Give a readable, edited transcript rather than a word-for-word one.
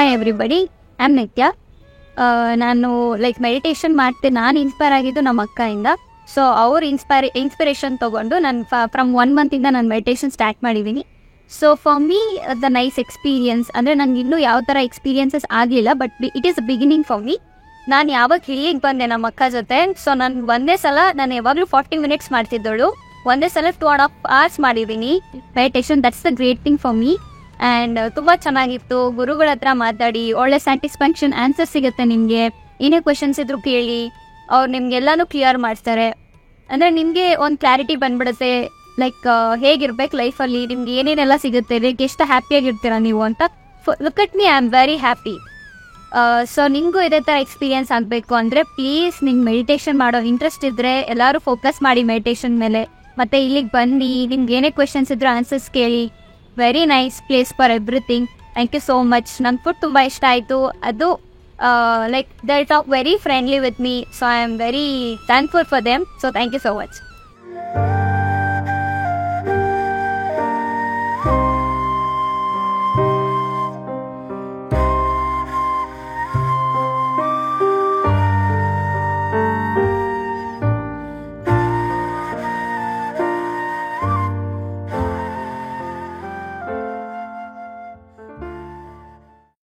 Hi everybody, I am ನಿತ್ಯ. ನಾನು meditation ಮಾಡ್ತೀನಿ. ನಾನು ಇನ್ಸ್ಪೈರ್ ಆಗಿದ್ದು ನಮ್ಮ ಅಕ್ಕಯಿಂದ. ಸೊ ಅವ್ರು ಇನ್ಸ್ಪಿರೇಷನ್ ತೊಗೊಂಡು ನಾನು ಫ್ರಮ್ 1 ಮಂತಿಂದ ನಾನು ಮೆಡಿಟೇಷನ್ ಸ್ಟಾರ್ಟ್ ಮಾಡಿದ್ದೀನಿ. So for me the nice experience ಅಂದರೆ ನನಗೆ ಇನ್ನೂ ಯಾವ ಥರ ಎಕ್ಸ್ಪೀರಿಯನ್ಸಸ್ ಆಗಲಿಲ್ಲ, but it is beginning for me. ನಾನು ಯಾವಾಗ ಇಲ್ಲಿಗೆ ಬಂದೆ ನಮ್ಮ ಅಕ್ಕ ಜೊತೆ, ಸೊ ನಾನು ಒಂದೇ ಸಲ ನಾನು ಯಾವಾಗಲೂ 40 ಮಿನಿಟ್ಸ್ ಮಾಡ್ತಿದ್ದಳು, ಒಂದೇ ಸಲ 2.5 hours ಮಾಡಿದ್ದೀನಿ meditation. That's the great thing for me. And ತುಂಬ ಚೆನ್ನಾಗಿತ್ತು. ಗುರುಗಳ ಹತ್ರ ಮಾತಾಡಿ ಒಳ್ಳೆ ಸ್ಯಾಟಿಸ್ಫ್ಯಾಕ್ಷನ್ ಆನ್ಸರ್ ಸಿಗುತ್ತೆ. ನಿಮಗೆ ಏನೇ ಕ್ವೆಶನ್ಸ್ ಇದ್ರೂ ಕೇಳಿ, ಅವ್ರು ನಿಮ್ಗೆಲ್ಲನೂ ಕ್ಲಿಯರ್ ಮಾಡ್ತಾರೆ. ಅಂದರೆ ನಿಮಗೆ ಒಂದು ಕ್ಲಾರಿಟಿ ಬಂದ್ಬಿಡುತ್ತೆ, ಹೇಗಿರ್ಬೇಕು ಲೈಫಲ್ಲಿ, ನಿಮ್ಗೆ ಏನೇನೆಲ್ಲ ಸಿಗುತ್ತೆ, ಎಷ್ಟು ಹ್ಯಾಪಿಯಾಗಿರ್ತೀರ ನೀವು ಅಂತ. Look at me, I am very happy. So ನಿಮಗೂ ಇದೇ ಥರ ಎಕ್ಸ್ಪೀರಿಯನ್ಸ್ ಆಗಬೇಕು ಅಂದರೆ ಪ್ಲೀಸ್ ನಿಮ್ಗೆ ಮೆಡಿಟೇಷನ್ ಮಾಡೋ ಇಂಟ್ರೆಸ್ಟ್ ಇದ್ದರೆ ಎಲ್ಲರೂ ಫೋಕಸ್ ಮಾಡಿ ಮೆಡಿಟೇಷನ್ ಮೇಲೆ. ಮತ್ತು ಇಲ್ಲಿಗೆ ಬನ್ನಿ, ನಿಮ್ಗೆ ಏನೇ ಕ್ವೆಶನ್ಸ್ ಇದ್ರೂ ಆನ್ಸರ್ಸ್ ಕೇಳಿ. Very nice place for everything. Thank you so much. ನನ್ನ ಫುಡ್ ತುಂಬ ಇಷ್ಟ ಆಯಿತು. ಅದು they talk very friendly with me. So I am very thankful for them. So thank you so much.